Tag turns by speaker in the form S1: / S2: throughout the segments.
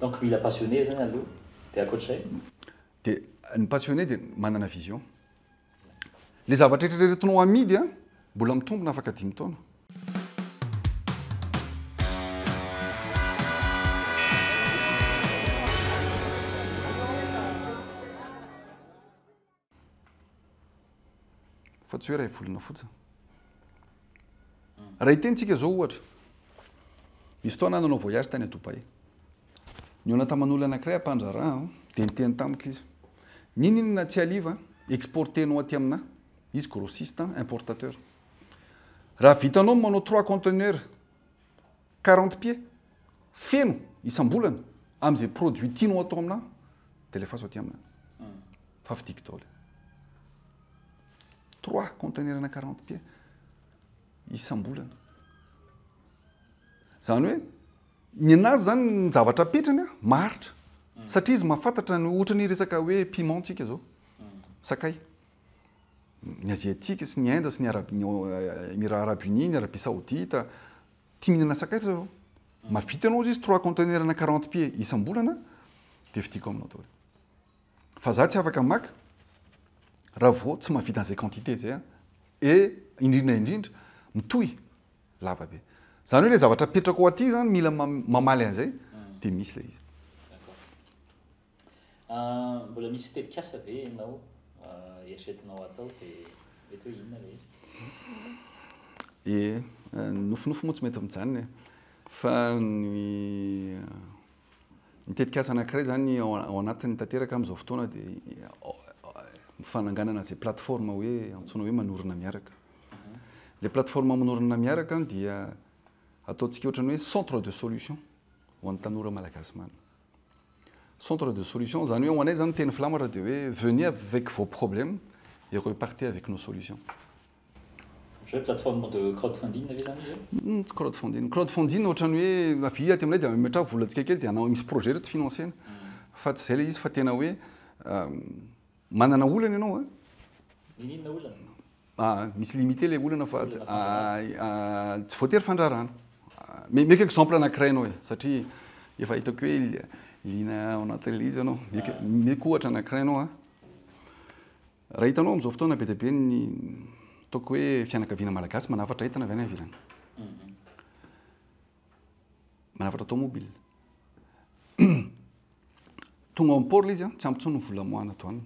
S1: Donc mila passionné zany aloha dia akoatr'izay
S2: dia ny passionné dia manana vision le zavatra rehetrarehetinao amidy a mbola mitombona afaka 10 taona fa tsy hoe raha volana fotsiny raha hitentsika zao ohatra misy fotoana nanao voyage tany a Dubai niona taman'olona anankiray ampandraraha dia niteny tamiko izy ninona tsy aliva exportenao aty amina izy grossiste importateur raha vitanao manao 3 conteneurs 40 pieds feno isam-bolana amin'izay produit tianao atao amina dia lefaso aty amina fa fidiko daholo 3 conteneurs na 40 pieds isam-bolana zany hoe ny anazy zany ny zavatra petrany a maharitra satria izy mahafantatra ny ohatrany resaka hoe piment tsika zao sakay ny aziatika sy ny Inde sy ny Émirats Arabes Unis ny Arabie Saoudite tia mihinana sakay zao mahavita anao izy 3 conteneurs na 40 pieds isam-bolana dia fidiko aminao daholo fa za tsy afaka maka raha vao tsy mahavita an'izay quantité zay a et indrindra mitohy lava be zany hoe le zavatra petraka ao aty zany mila mamaly an'izay dia misy le izy
S1: mbola misy tetikasa ve ianao eritreretinao atao dia mety hoe inona le izy
S2: nofinofo moa tsy mety mijanona fa ny tetikasa anankiray zany ao anatin'ny tanteraka amin'izao fotoana dia fananganana zay plateforme hoe antsoina hoe manorina miaraka le plateforme manorina miaraka dia ataontsika ohatrany hoe centre de solution ho an'ny tanora malagasy mana centre de solution zany hoe ho anay zany teny filamatra dia hoe venez avec vos problèmes et repartez avec nos solutions
S1: plateforme de crowdfunding ve zany izy
S2: tsy crowdfunding ohatrany hoe avy aty aminay dia metra volantsika kely dia anao misy projet reto financiena fa tsy zay le izy fa tena hoe manana olana ianao a
S1: inona olana
S2: misy limité le olana fa tsy voatery fandrarana meka exemple anankiray anao e satria efa hitako hoe lina ao anatin'le izy anao meka ohatra anankiray anao a raha hitanao amin'izao fotoana be dia be ny ataoko hoe fianakaviana malagasy manafatra entana avy any ivelany manafatra automobile tonga ao port izy a tsy ampy tsony ny vola moana ato any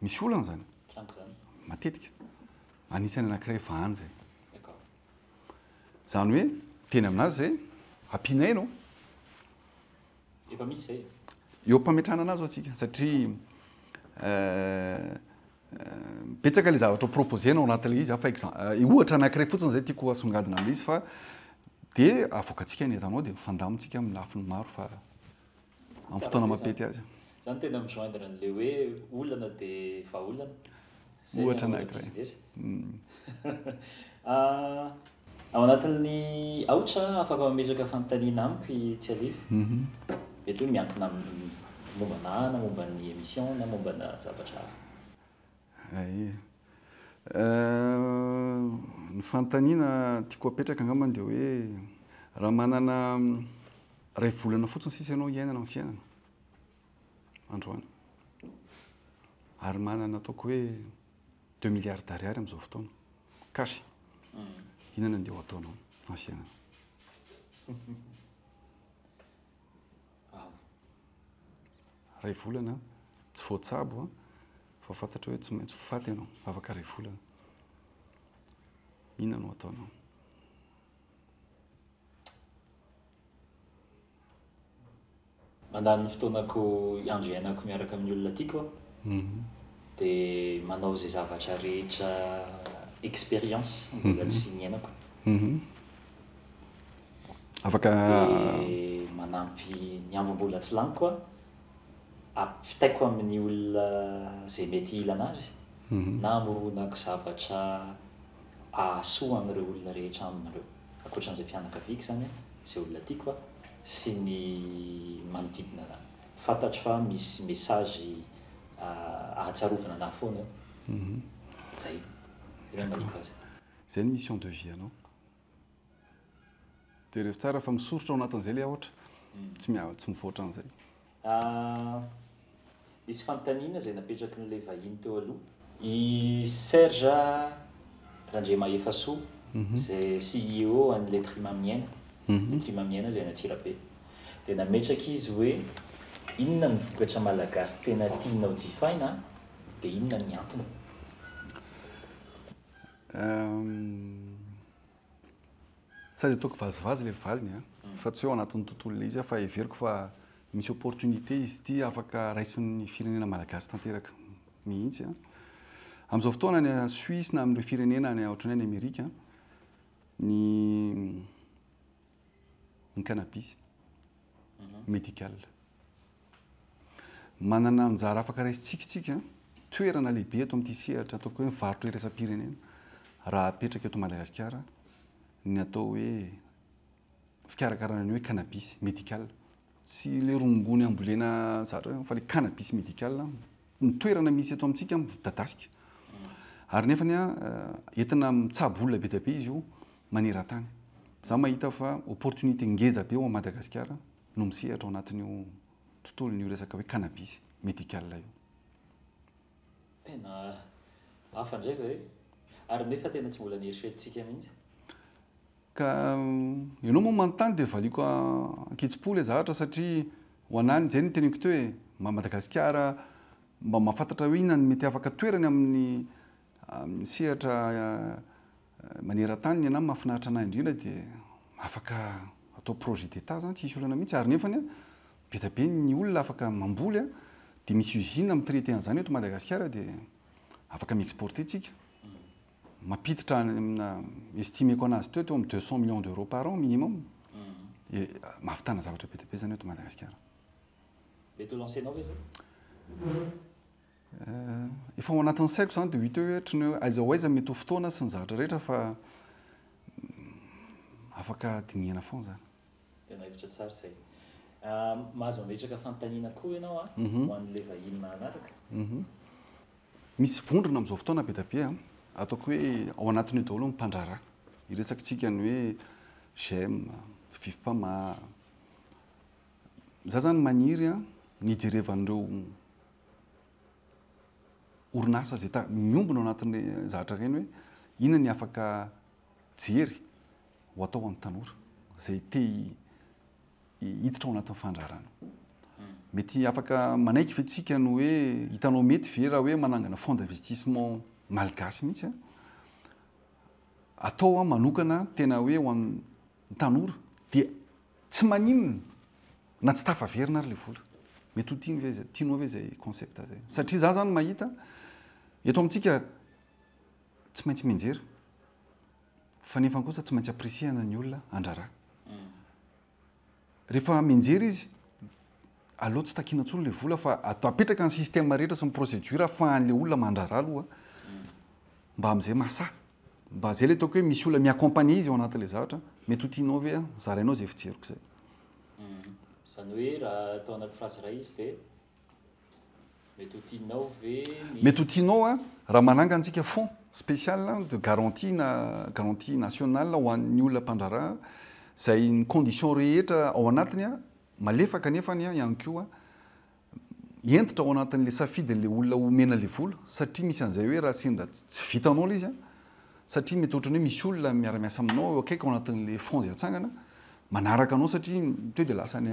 S2: misy olana zany matetika anisany anankiray efa any zay zany hoe teny aminazy zay ampinainao
S1: efa misy zay
S2: eo ampametrahana anazy atsika satria betsaka le zavatra proposenao anatin'le izy afa ohatra anankiray fotsiny zay tiako asongadina amin'izy fa dia avoakatsika ny etanao dia fandamontsika amin'ny lafiny maro fa amin'ny fotoana mapety azy
S1: zany tena mijoindre an'le hoe olana dia fa olana
S2: ohatra anankiray
S1: ao anatin'ny aotra afaka mametraka fanontaniana amiko tsy arivo mety hoe miankina mombana na momba ny émission na mombana zavatra hafa
S2: ny fanontaniana tiako apetraka angambany dia hoe raha manana ray volana fotsiny sisa ianao iainana amin'ny fiainana androany ary manana ataoko hoe 2 milliards d'ariary amin'izao fotoana cash inona andeha ho ataonao amin'ny fiainana ray volana tsy voatsabo fa fantatra hoe tsy maintsy faty ianao afaka ray volana inona no ataonao
S1: mandany fotoanako andro iainako miaraka amin'ny olona tiako dia manao zay zavatra rehetra expérience mbola tsy niainako
S2: afaka
S1: manampy ny ambom-bola tsy laniko a ampitaiko amin'ny olona zay mety ilana azy na amoronako zavatra ahasoa amin'ireo olona rehetra amin'ireo akoatran'izay fianakaviako zany zay olona tiako a sy ny manodidina ana fantatro fa misy message ahatsarovana ana foana zay zay maniko azy
S2: zay ny mission de vie anao jerevy tsara fa misorotra ao anatin'izay le ohatra tsy mivoatra an'izay.
S1: Isy fanontaniana zay napetraky n'ilay vahiny teo aloha i Serge Randriamaefasoa zay CEO an'ilay Trimamiana Trimamiana zay Antsirabe dia nametraka izy hoe inona ny vokatra malagasy tena tianao jifaina dia inona ny antony?
S2: Sady ataoko vazivazy le valiny fa tsy eo anatin'ny tontolo le izy fa everiko fa misy opportunité izy ty afaka raisin'ny firenena malagasy tanteraka mihitsy amin'izao fotoana ny Suisse na amin'ireo firenena ny ohatran'ny Amerika ny cannabis médical manana anjara afaka raisitsika toerana lehibe eto amin'ity sehatra ataoko hoe mivarotra irasam-pirenena raha apetraka eto Madagasikara ny atao hoe fikarakarana ny hoe cannabis médical tsy le rongony ambolena zatra fa le cannabis médical ny toerana misy eto amintsika midadasika ary nefany entina mitsabo olona be dia be izy io maneran-tany za mahita fa opportunité ngeza be ao Madagasikara no misehatra ao anatin'io tontolon'io resaka hoe cannabis médical io
S1: tena hafa indray zay ary nefa tena tsy mbola nieritreretintsika mihitsy
S2: ka ianao moa manontany dia valiko ankitsipo le zavatra satria ho anany zay ny teniko teo hoe Madagasikara mba mahafantatra hoe inona ny mety afaka toerany amin'ny sehatra maneran-tany ianao mahafinaritra anahy indrindra dia afaka atao projet d'état zany tsisy olana mihitsy ary nefany be dia be ny olona afaka mamboly dia misy usine mitraité an'izany eto Madagasikara dia afaka mi-exporter tsika mampiditra amina estimeko anazy teo amin'ny 200 millions d'euros par an minimum mahavitana zavatra be dia be zany eto Madagasikara.
S1: Mety ho lancenao ve zay?
S2: Efa ao anatin'ny saiko zany dia hita hoe ohatran'ny hoe aiza ho aiza mety ho fotoana sy ny zavatra rehetra fa afaka dinihana foana zany.
S1: Tena hevitra tsara zay. Mahazo mametraka fanontaniana koa ianao ho an'ilay vahiny manaraka.
S2: Misy vondrona amin'izao fotoana be dia be ataoko hoe ao anatin'io daholo ny mpandrarà iresakitsika ny hoe GEM, FIFPAMA. Za zany maniry ny ijerevan'ireo orinasa zay miombona ao anatin'ny zavatra ireny hoe inona ny afaka jery ho atao amin'ny tanora zay te hiditra ao anatin'ny fandrarana. Mety afaka manaiky ve tsika no hoe hitanao mety ve raha hoe manangana fonds d'investissement malagasy mihitsy atao manokana tena hoe ho an'ny tanora dia tsy maninona na tsy tafaverina ary le vola mety ho tianao ve zay concept zay satria za zany mahita eto amintsika tsy maintsy mianjera fa nefa kosa tsy maintsy appréciena ny olona andrarà rehefa mianjera izy aloha tsy takiana intsony le vola fa atao apetraka ny système rehetra sy ny procédure ahafahan'le olona mandrarà aloha mba amin'izay mahasahy mba zay le ataoko hoe misy olona miaccompagner izy ao anatin'le zavatra mety ho tianao ve zarainao zay fijeriko zay.
S1: Zany hoe raha atao anaty phrase iray izy dia mety ho tianao ve
S2: mety ho tianao raha manangana antsika fonds spécial de garantie nationale ho an'ny olona mpandrarà zay ny condition rehetra ao anatiny malefaka nefany ihany koa entitra ao anatin'le safidin'le olona omena le vola satria misy an'izay hoe raha sendra tsy vitanao le izy satria mety ohatrany hoe misy olona miara-miasa aminao eo akaiky ao anatin'le fonds zay atsangana manaraka anao satria teo dia lasa any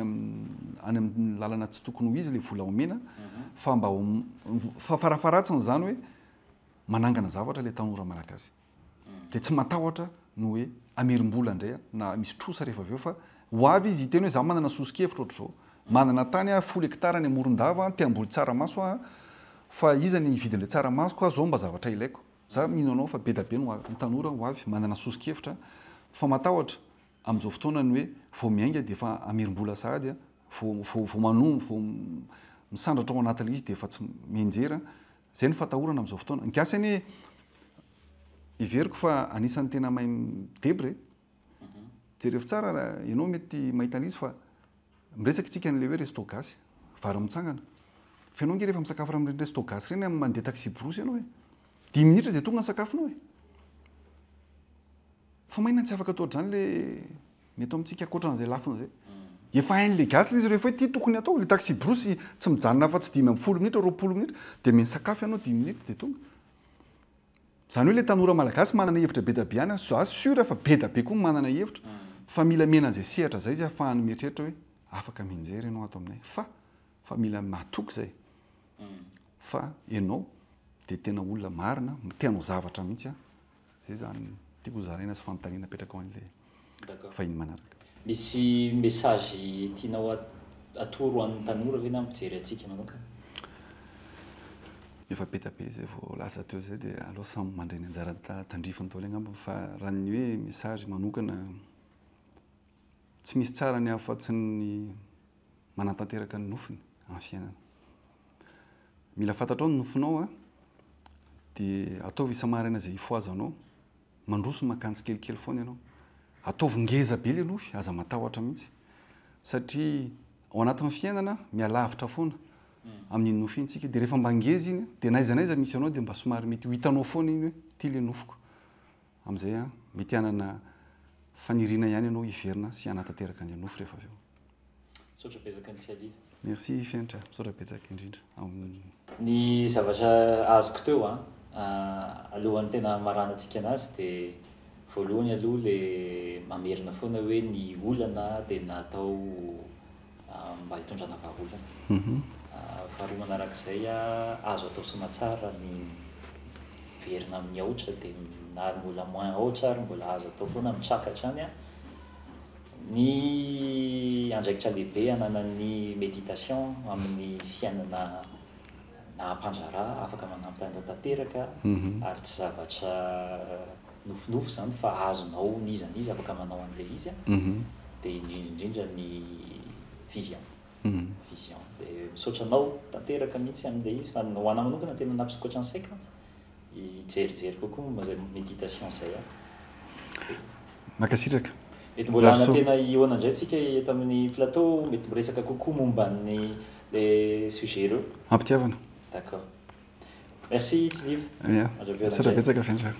S2: amin'ny lalana tsy tokony ho izy le vola omena fa mba fa farafaratsiny zany hoe manangana zavatra le tanora malagasy dia tsy matahotra no hoe amerim-bola indray na misy trosa rehefa avy eo fa ho avy izy teny hoe za manana sosikevitra ohatr'izao manana tany folo hekitara ny Morondava te amboly tsaramaso fa iza ny vidin'le tsaramasoko zao mba zavatra ilaiko za mino anao fa be da be no tanora ho avy manana sosikevitra fa matahotra amin'izao fotoana ny hoe vao miainga dia efa amerim-bola sahady vao manombo vao misandratra ao anatin'le izy dia efa tsy mianjera zay ny fatahorana amin'izao fotoana nkiasany iveriko fa anisan'ny tena mahay debre jerevy tsara raha ianao mety mahita an'izy fa miresaka tsika n'le hoe resto gasy vary mitsangana fa ianao nge rehefa misakafo raha amin'ireny resto gasy ireny mandeha taxi brosy ianao hoe 10 minitra dia tonga ny sakafonao fa maina tsy afaka atao ohatr'izany le mety amintsika akoatran'izay lafin'izay efa hain'le gasy le izy rehefa hoe ty tokony atao le taxi brosy tsy mijanona fa tsy 10 minitra 20 minitra dia meny sakafo ianao 10 minitra dia tonga zany hoe le tanora malagasy manana hevitra be da be any za sura fa be da be koa manana hevitra fa mila mena an'izay sehatra zay izy ahafahany mieritreritra hoe afaka mianjery ianao ato aminay fa mila matoky zay fa ianao dia tena olona marina mitianao zavatra mihitsy zay zany tiako zaraina sy fanontaniana petraka ho an'le fahiny manaraka.
S1: Misy message tianao atoro an'ny tanora ve na mijery atsika manokana?
S2: Efa petabe zay vao lasa teo zay dia aloha samy mandray ny anjara tandrifiny tao le angamba fa raha ny hoe message manokana tsy misy tsara ny afa-tsy ny manatanteraka ny nofiny amin'ny fiainana. Mila fantatrao ny nofinao dia ataovy isa-maraina zay ifoazanao mandroso makantsy kelikely foana ianao ataovy ngeza be le nofy aza matahotra mihitsy satria ao anatin'ny fiainana mialavitra foana amin'iny nofy iny tsika dia rehefa mba ngeza iny dia naizanaiza misy anao dia mba somary mety ho hitanao foana iny hoe ty le nofiko amin'izay mety hanana faniriana ihany ianao hiverina sy hanatanteraka ny nofy rehefa avy eo.
S1: Misaotra betsaka ny Tsiadia.
S2: Merci Fenitra, misaotra betsaka indrindra.
S1: Ny zavatra azoko teo alohan'ny tena maranantsika anazy dia voalohany aloha le mamerina foana hoe ny olana dia natao mba hitondrana vahaolana. Faharoa manarak'izay azo atao soamantsara ny verina amin'ny aotra dia na mbola moins aotra ary mbola azo atao foana mitrakatra any ny andraikitra lehibe ananan'ny méditation amin'ny fiainana na ampandrara afaka manampy anao tanteraka ary tsy zavatra nofinofy zany fa azonao nizanizy afaka manao an'ilay izy dia indrindrindrindra ny vision dia misaotra anao tanteraka mihitsy amin'ilay izy fa ho anahy manokana tena nampisokatra ny saika hijerijery kokoa mazay méditation zay
S2: makasitraka
S1: mety mbola ana tena ihoana indray tsika eto amin'ny plateau mety miresaka kokoa momba ny le sujet ireo
S2: ampitiavana.
S1: D'accord. Merci Tsidiv.
S2: Misaotra betsaka Fenitra.